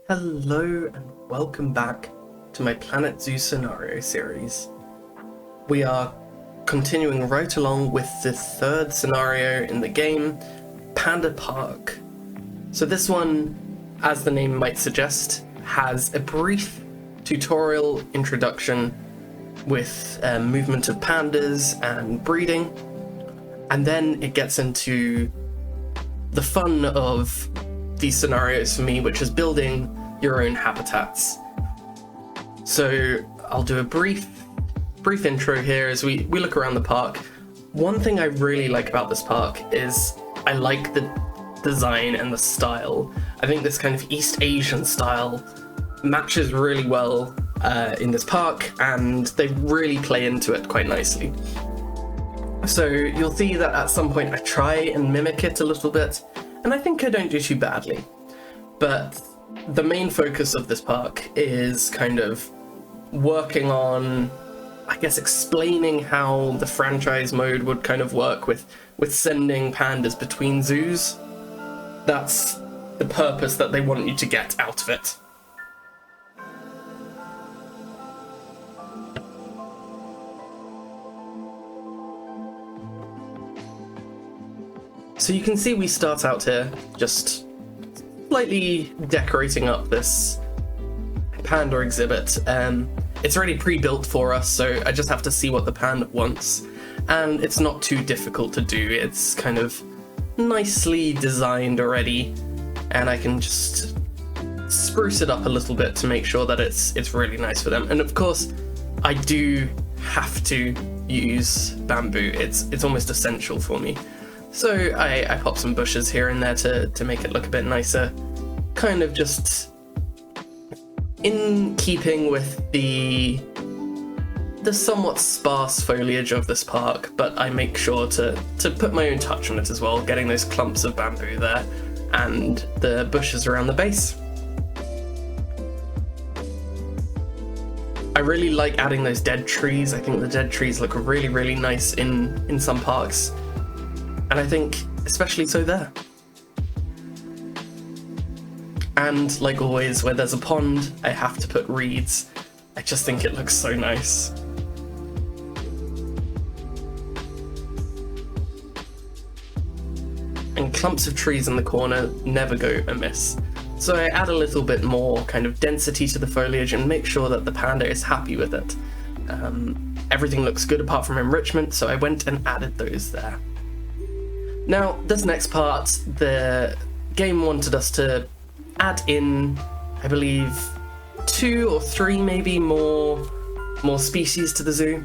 Hello and welcome back to my Planet Zoo scenario series. We are continuing right along with the third scenario in the game, Panda Park. So this one, as the name might suggest, has a brief tutorial introduction with movement of pandas and breeding, and then it gets into the fun of these scenarios for me, which is building your own habitats. So I'll do a brief intro here as we look around the park. One thing I really like about this park is I like the design and the style. I think this kind of East Asian style matches really well in this park, and they really play into it quite nicely. So you'll see that at some point I try and mimic it a little bit, and I think I don't do too badly. But the main focus of this park is kind of working on, I guess, explaining how the franchise mode would kind of work with sending pandas between zoos. That's the purpose that they want you to get out of it. So you can see we start out here just slightly decorating up this panda exhibit. It's already pre-built for us, so I just have to see what the panda wants. And it's not too difficult to do. It's kind of nicely designed already, and I can just spruce it up a little bit to make sure that it's really nice for them. And of course, I do have to use bamboo. It's almost essential for me. So I pop some bushes here and there to make it look a bit nicer, kind of just in keeping with the somewhat sparse foliage of this park, but I make sure to put my own touch on it as well, getting those clumps of bamboo there and the bushes around the base. I really like adding those dead trees. I think the dead trees look really, really nice in some parks. And I think especially so there. And like always, where there's a pond, I have to put reeds. I just think it looks so nice. And clumps of trees in the corner never go amiss. So I add a little bit more kind of density to the foliage and make sure that the panda is happy with it. Everything looks good apart from enrichment, so I went and added those there. Now, this next part, the game wanted us to add in, I believe, 2 or 3 maybe more species to the zoo.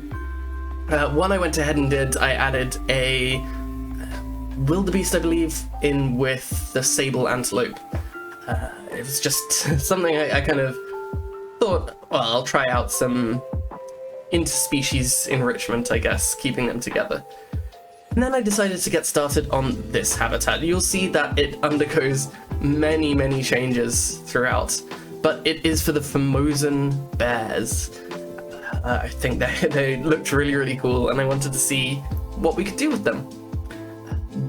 One I went ahead and did, I added a wildebeest, I believe, in with the sable antelope. It was just something I kind of thought, well, I'll try out some interspecies enrichment, I guess, keeping them together. And then I decided to get started on this habitat. You'll see that it undergoes many, many changes throughout, but it is for the Formosan bears. I think they looked really, really cool, and I wanted to see what we could do with them.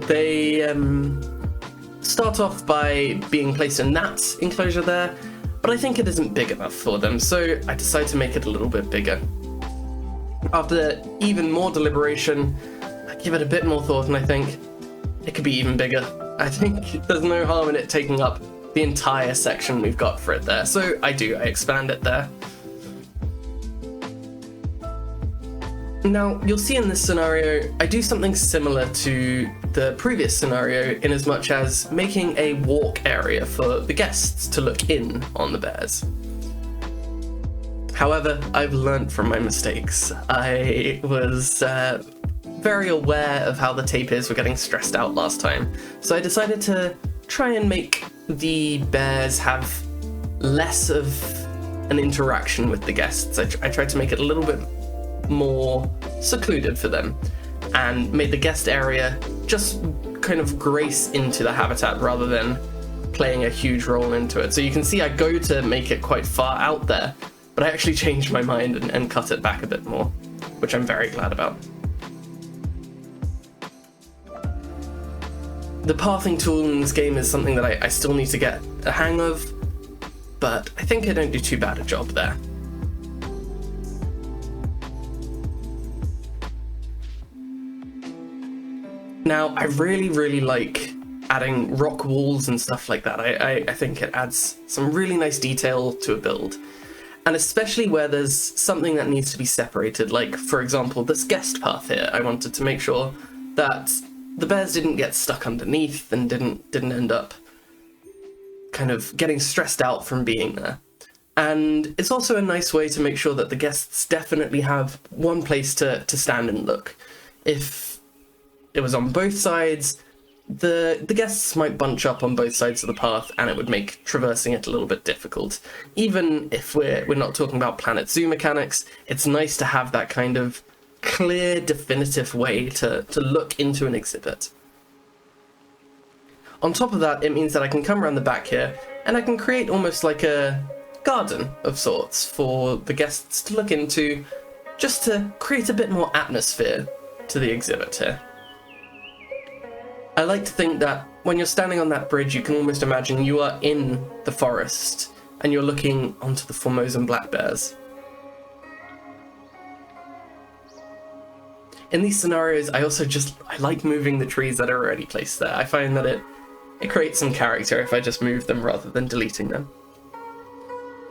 They start off by being placed in that enclosure there, but I think it isn't big enough for them, so I decided to make it a little bit bigger. After even more deliberation, give it a bit more thought, and I think it could be even bigger. I think there's no harm in it taking up the entire section we've got for it there. So I expand it there. Now, you'll see in this scenario, I do something similar to the previous scenario in as much as making a walk area for the guests to look in on the bears. However, I've learnt from my mistakes. I was very aware of how the tapirs were getting stressed out last time, so I decided to try and make the bears have less of an interaction with the guests. I tried to make it a little bit more secluded for them and made the guest area just kind of grace into the habitat rather than playing a huge role into it. So you can see I go to make it quite far out there, but I actually changed my mind and cut it back a bit more, which I'm very glad about. The pathing tool in this game is something that I still need to get a hang of. but I think I don't do too bad a job there. Now, I really like adding rock walls and stuff like that. I think it adds some really nice detail to a build. And especially where there's something that needs to be separated, like, for example, this guest path here. I wanted to make sure that the bears didn't get stuck underneath and didn't end up kind of getting stressed out from being there. And it's also a nice way to make sure that the guests definitely have one place to stand and look. If it was on both sides, the guests might bunch up on both sides of the path, and it would make traversing it a little bit difficult. Even if we're not talking about Planet Zoo mechanics, it's nice to have that kind of clear, definitive way to look into an exhibit. On top of that, it means that I can come around the back here, and I can create almost like a garden of sorts for the guests to look into, just to create a bit more atmosphere to the exhibit here. I like to think that when you're standing on that bridge, you can almost imagine you are in the forest and you're looking onto the Formosan black bears. In these scenarios, I like moving the trees that are already placed there. I find that it creates some character if I just move them rather than deleting them.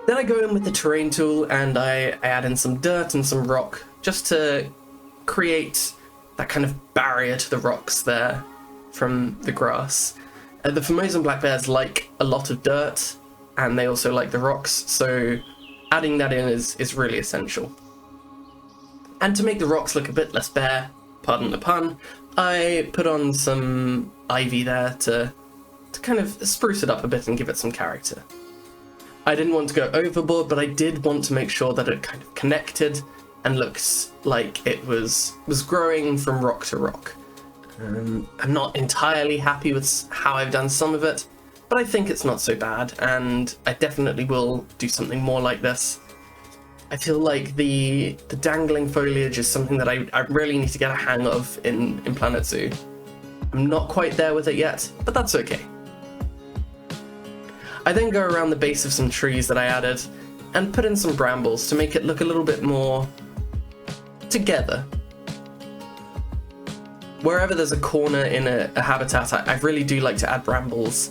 Then I go in with the terrain tool and I add in some dirt and some rock just to create that kind of barrier to the rocks there from the grass. The Formosan black bears like a lot of dirt, and they also like the rocks, so adding that in is really essential. And to make the rocks look a bit less bare, pardon the pun, I put on some ivy there to kind of spruce it up a bit and give it some character. I didn't want to go overboard, but I did want to make sure that it kind of connected and looks like it was growing from rock to rock. I'm not entirely happy with how I've done some of it, but I think it's not so bad, and I definitely will do something more like this. I feel like the dangling foliage is something that I really need to get a hang of in Planet Zoo. I'm not quite there with it yet, but that's okay. I then go around the base of some trees that I added and put in some brambles to make it look a little bit more together. Wherever there's a corner in a habitat, I really do like to add brambles.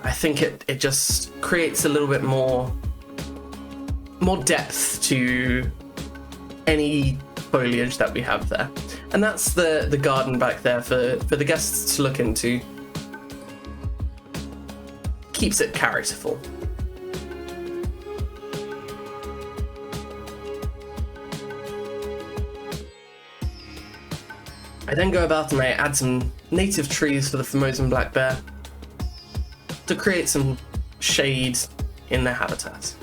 I think it just creates a little bit more depth to any foliage that we have there. And that's the garden back there for the guests to look into. Keeps it characterful. I then go about and I add some native trees for the Formosan black bear to create some shade in their habitat.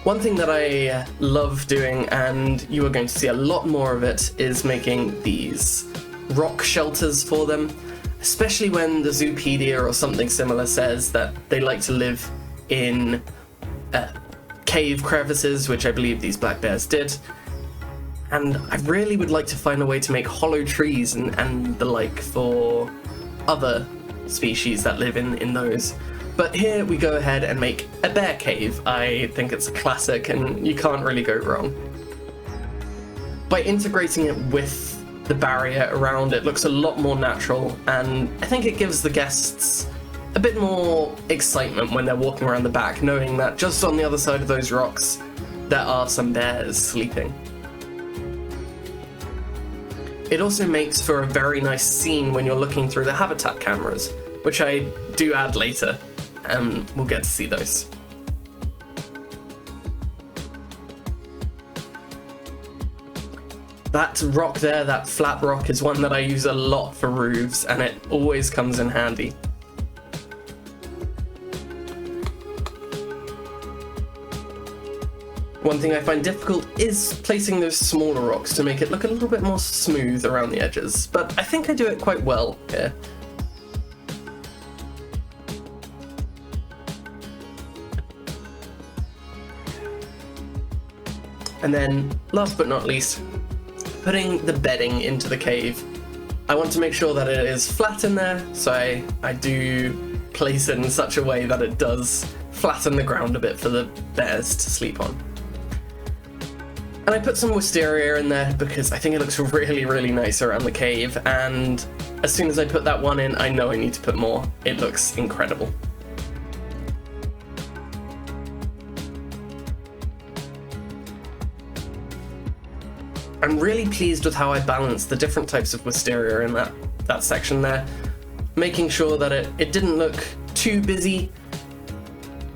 One thing that I love doing, and you are going to see a lot more of it, is making these rock shelters for them, especially when the Zoopedia or something similar says that they like to live in cave crevices, which I believe these black bears did. And I really would like to find a way to make hollow trees and the like for other species that live in those. But here we go ahead and make a bear cave. I think it's a classic and you can't really go wrong. By integrating it with the barrier around, it looks a lot more natural, and I think it gives the guests a bit more excitement when they're walking around the back, knowing that just on the other side of those rocks there are some bears sleeping. It also makes for a very nice scene when you're looking through the habitat cameras, which I do add later, and we'll get to see those. That rock there, that flat rock, is one that I use a lot for roofs, and it always comes in handy. One thing I find difficult is placing those smaller rocks to make it look a little bit more smooth around the edges, but I think I do it quite well here. And then, last but not least, putting the bedding into the cave. I want to make sure that it is flat in there, so I do place it in such a way that it does flatten the ground a bit for the bears to sleep on. And I put some wisteria in there because I think it looks really, really nice around the cave, and as soon as I put that one in, I know I need to put more. It looks incredible. I'm really pleased with how I balanced the different types of wisteria in that section there, making sure that it didn't look too busy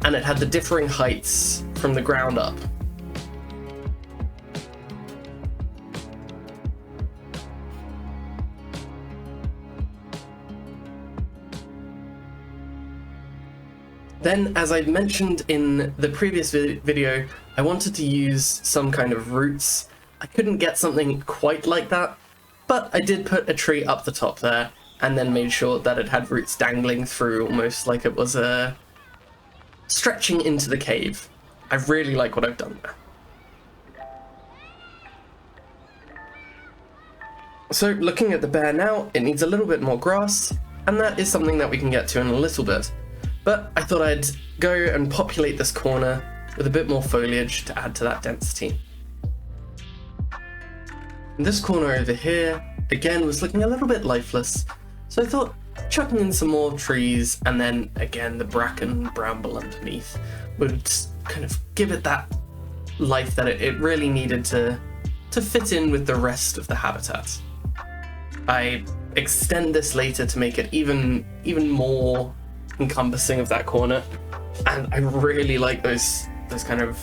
and it had the differing heights from the ground up. Then, as I mentioned in the previous video, I wanted to use some kind of roots. I couldn't get something quite like that, but I did put a tree up the top there and then made sure that it had roots dangling through, almost like it was stretching into the cave. I really like what I've done there. So looking at the bear now, it needs a little bit more grass, and that is something that we can get to in a little bit. But I thought I'd go and populate this corner with a bit more foliage to add to that density. And this corner over here, again, was looking a little bit lifeless, so I thought chucking in some more trees and then again the bracken bramble underneath would kind of give it that life that it really needed to fit in with the rest of the habitat. I extend this later to make it even more encompassing of that corner, and I really like those kind of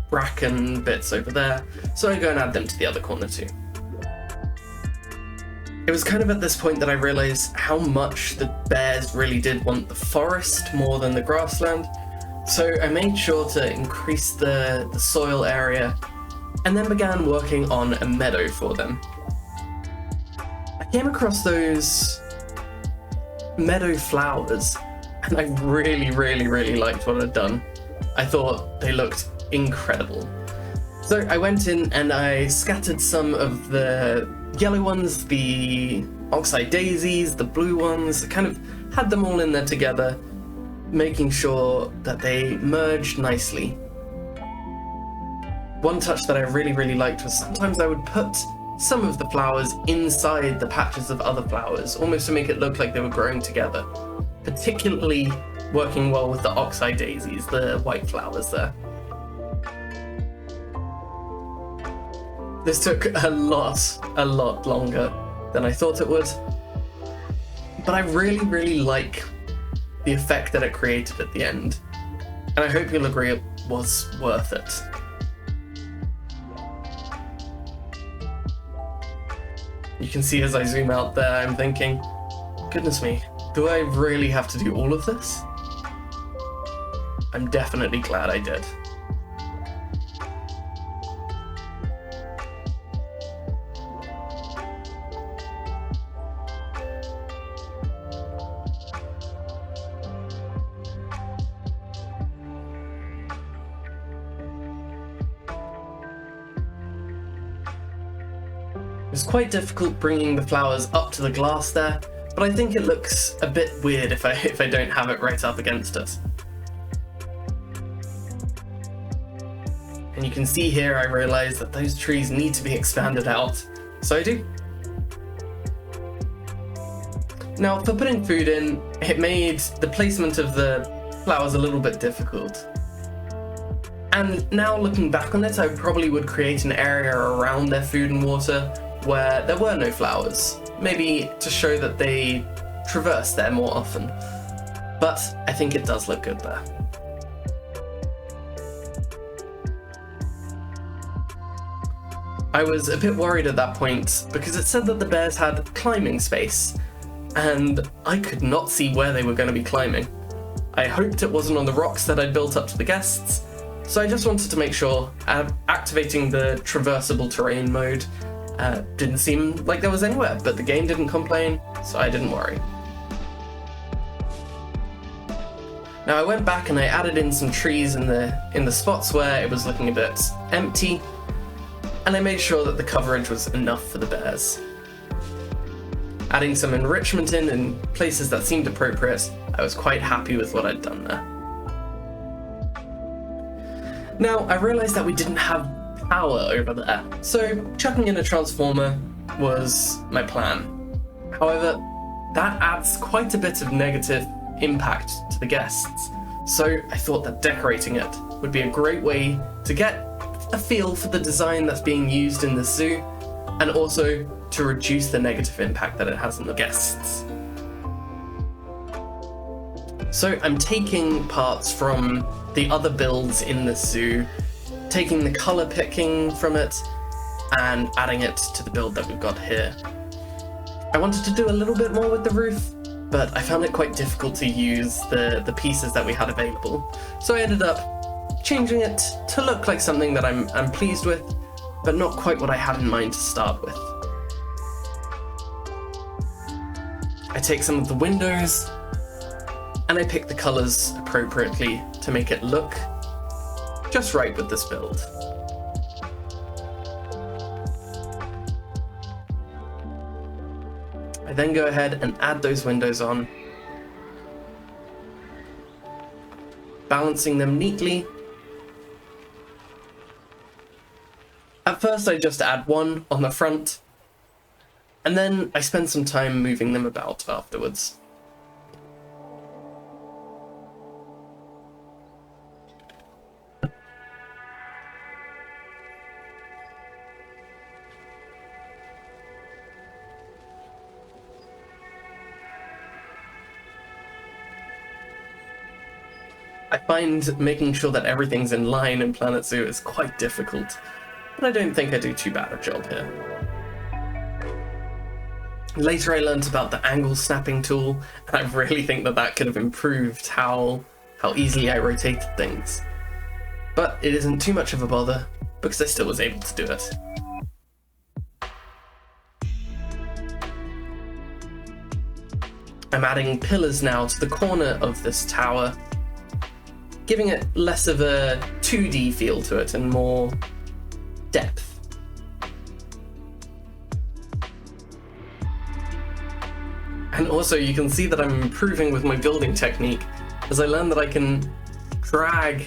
bracken bits over there, so I go and add them to the other corner too. It was kind of at this point that I realized how much the bears really did want the forest more than the grassland, so I made sure to increase the soil area and then began working on a meadow for them. I came across those meadow flowers and I really liked what I'd done. I thought they looked incredible. So I went in and I scattered some of the yellow ones, the oxeye daisies, the blue ones, kind of had them all in there together, making sure that they merged nicely. One touch that I really liked was sometimes I would put some of the flowers inside the patches of other flowers, almost to make it look like they were growing together, particularly working well with the oxeye daisies, the white flowers there. This took a lot longer than I thought it would, but I really like the effect that it created at the end, and I hope you'll agree it was worth it. You can see as I zoom out there, I'm thinking, goodness me, do I really have to do all of this? I'm definitely glad I did. It was quite difficult bringing the flowers up to the glass there, but I think it looks a bit weird if I don't have it right up against it. And you can see here I realised that those trees need to be expanded out, so I do. Now for putting food in, it made the placement of the flowers a little bit difficult. And now looking back on it, I probably would create an area around their food and water where there were no flowers, maybe to show that they traverse there more often. But I think it does look good there. I was a bit worried at that point because it said that the bears had climbing space, and I could not see where they were going to be climbing. I hoped it wasn't on the rocks that I'd built up to the guests, so I just wanted to make sure activating the traversable terrain mode didn't seem like there was anywhere, but the game didn't complain, so I didn't worry. Now I went back and I added in some trees in the spots where it was looking a bit empty, and I made sure that the coverage was enough for the bears. Adding some enrichment in places that seemed appropriate, I was quite happy with what I'd done there. Now, I realised that we didn't have power over there, so chucking in a transformer was my plan. However, that adds quite a bit of negative impact to the guests, so I thought that decorating it would be a great way to get a feel for the design that's being used in the zoo, and also to reduce the negative impact that it has on the guests. So I'm taking parts from the other builds in the zoo, taking the colour picking from it, and adding it to the build that we've got here. I wanted to do a little bit more with the roof, but I found it quite difficult to use the pieces that we had available. So I ended up changing it to look like something that I'm pleased with, but not quite what I had in mind to start with. I take some of the windows, and I pick the colours appropriately to make it look just right with this build. I then go ahead and add those windows on, balancing them neatly. At first I just add one on the front, and then I spend some time moving them about afterwards. I find making sure that everything's in line in Planet Zoo is quite difficult, but I don't think I do too bad a job here. Later I learnt about the angle snapping tool, and I really think that could have improved how easily I rotated things. But it isn't too much of a bother, because I still was able to do it. I'm adding pillars now to the corner of this tower, giving it less of a 2D feel to it and more depth. And also you can see that I'm improving with my building technique as I learn that I can drag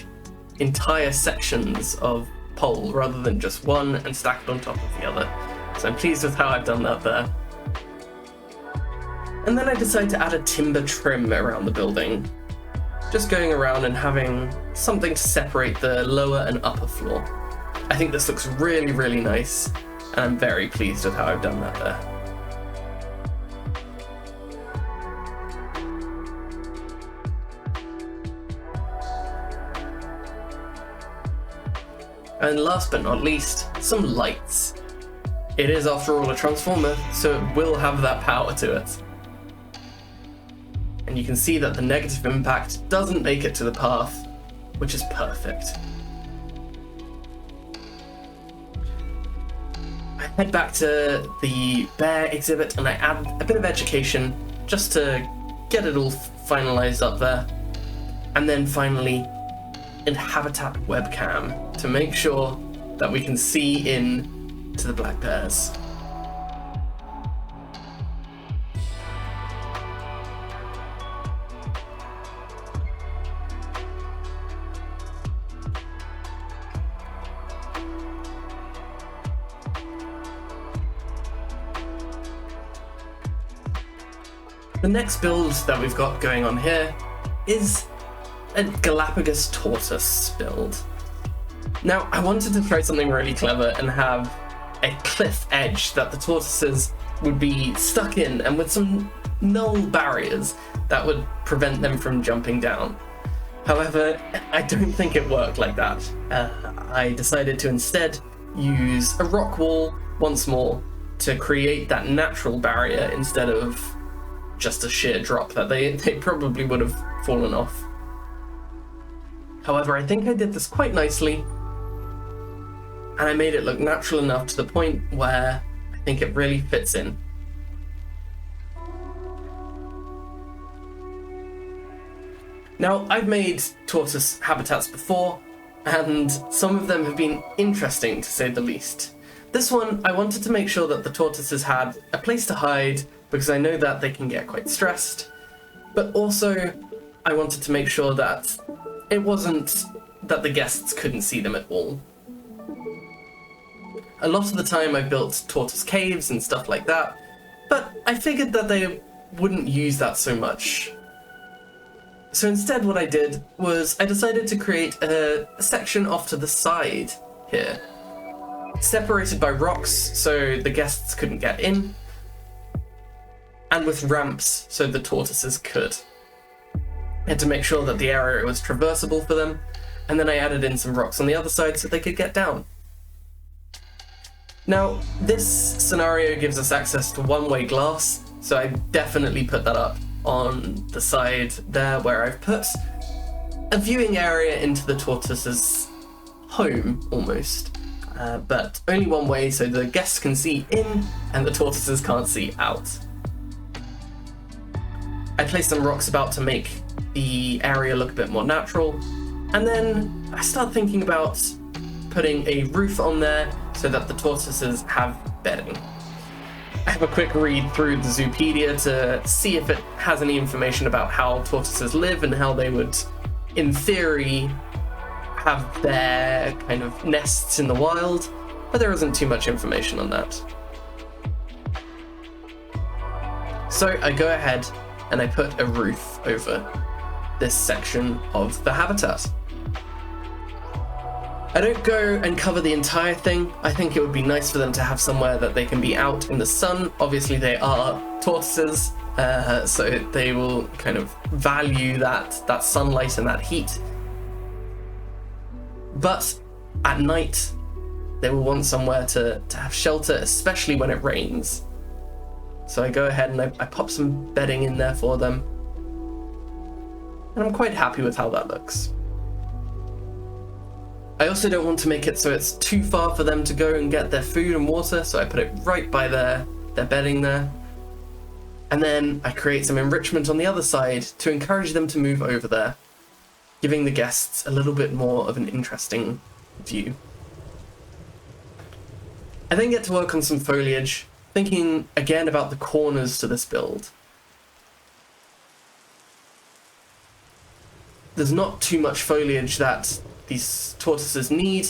entire sections of pole rather than just one and stack it on top of the other. So I'm pleased with how I've done that there. And then I decide to add a timber trim around the building, just going around and having something to separate the lower and upper floor. I think this looks really, really nice, and I'm very pleased with how I've done that there. And last but not least, some lights. It is after all a transformer, so it will have that power to it. And you can see that the negative impact doesn't make it to the path, which is perfect. I head back to the bear exhibit and I add a bit of education just to get it all finalized up there. And then finally, in habitat webcam to make sure that we can see in to the black bears. The next build that we've got going on here is a Galapagos tortoise build. Now, I wanted to try something really clever and have a cliff edge that the tortoises would be stuck in, and with some null barriers that would prevent them from jumping down. However, I don't think it worked like that. I decided to instead use a rock wall once more to create that natural barrier instead of just a sheer drop that they probably would have fallen off. However, I think I did this quite nicely, and I made it look natural enough to the point where I think it really fits in. Now, I've made tortoise habitats before, and some of them have been interesting to say the least. This one, I wanted to make sure that the tortoises had a place to hide, because I know that they can get quite stressed, But also, I wanted to make sure that it wasn't that the guests couldn't see them at all. A lot of the time I built tortoise caves and stuff like that, but I figured that they wouldn't use that so much. So instead what I did was I decided to create a section off to the side here, separated by rocks so the guests couldn't get in, and with ramps so the tortoises could. I had to make sure that the area was traversable for them, and then I added in some rocks on the other side so they could get down. Now, this scenario gives us access to one-way glass, so I definitely put that up on the side there where I've put a viewing area into the tortoise's home, almost. But only one way, so the guests can see in and the tortoises can't see out. I placed some rocks about to make the area look a bit more natural, and then I started thinking about putting a roof on there so that the tortoises have bedding. I have a quick read through the Zoopedia to see if it has any information about how tortoises live and how they would, in theory, have their kind of nests in the wild, but there isn't too much information on that. So I go ahead and I put a roof over this section of the habitat. I don't go and cover the entire thing. I think it would be nice for them to have somewhere that they can be out in the sun. Obviously they are tortoises, so they will kind of value that sunlight and that heat. But at night, they will want somewhere to have shelter, especially when it rains. So I go ahead and I pop some bedding in there for them. And I'm quite happy with how that looks. I also don't want to make it so it's too far for them to go and get their food and water, so I put it right by their bedding there. And then I create some enrichment on the other side to encourage them to move over there, giving the guests a little bit more of an interesting view. I then get to work on some foliage, thinking again about the corners to this build. There's not too much foliage that these tortoises need,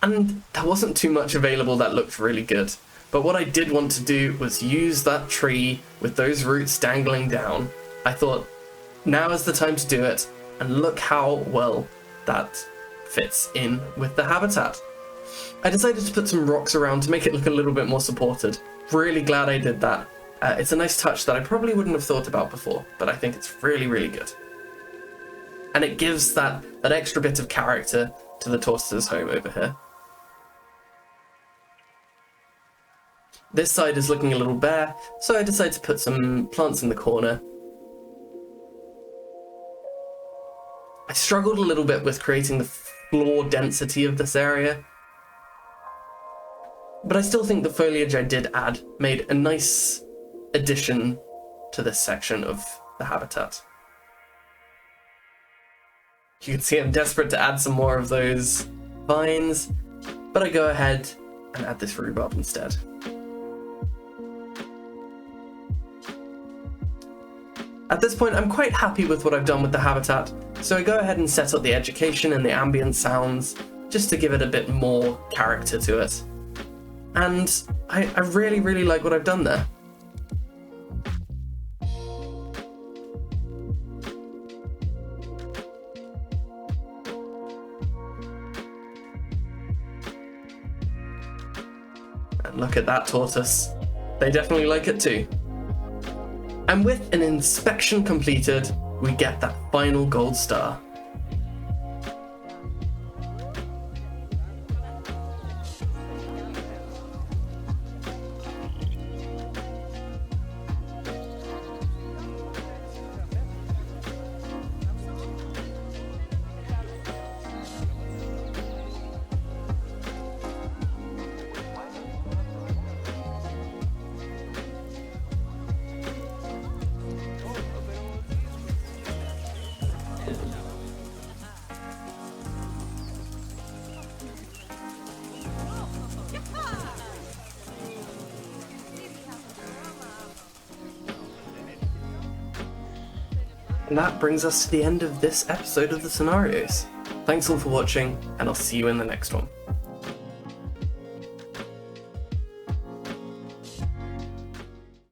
and there wasn't too much available that looked really good. But what I did want to do was use that tree with those roots dangling down. I thought, now is the time to do it, and look how well that fits in with the habitat. I decided to put some rocks around to make it look a little bit more supported. Really glad I did that. It's a nice touch that I probably wouldn't have thought about before, but I think it's really, really good. And it gives that extra bit of character to the tortoises' home over here. This side is looking a little bare, so I decided to put some plants in the corner. I struggled a little bit with creating the floor density of this area, but I still think the foliage I did add made a nice addition to this section of the habitat. You can see I'm desperate to add some more of those vines, but I go ahead and add this rhubarb instead. At this point, I'm quite happy with what I've done with the habitat, so I go ahead and set up the education and the ambient sounds just to give it a bit more character to it. And I really, really like what I've done there. And look at that tortoise. They definitely like it too. And with an inspection completed, we get that final gold star. And that brings us to the end of this episode of the scenarios. Thanks all for watching, and I'll see you in the next one.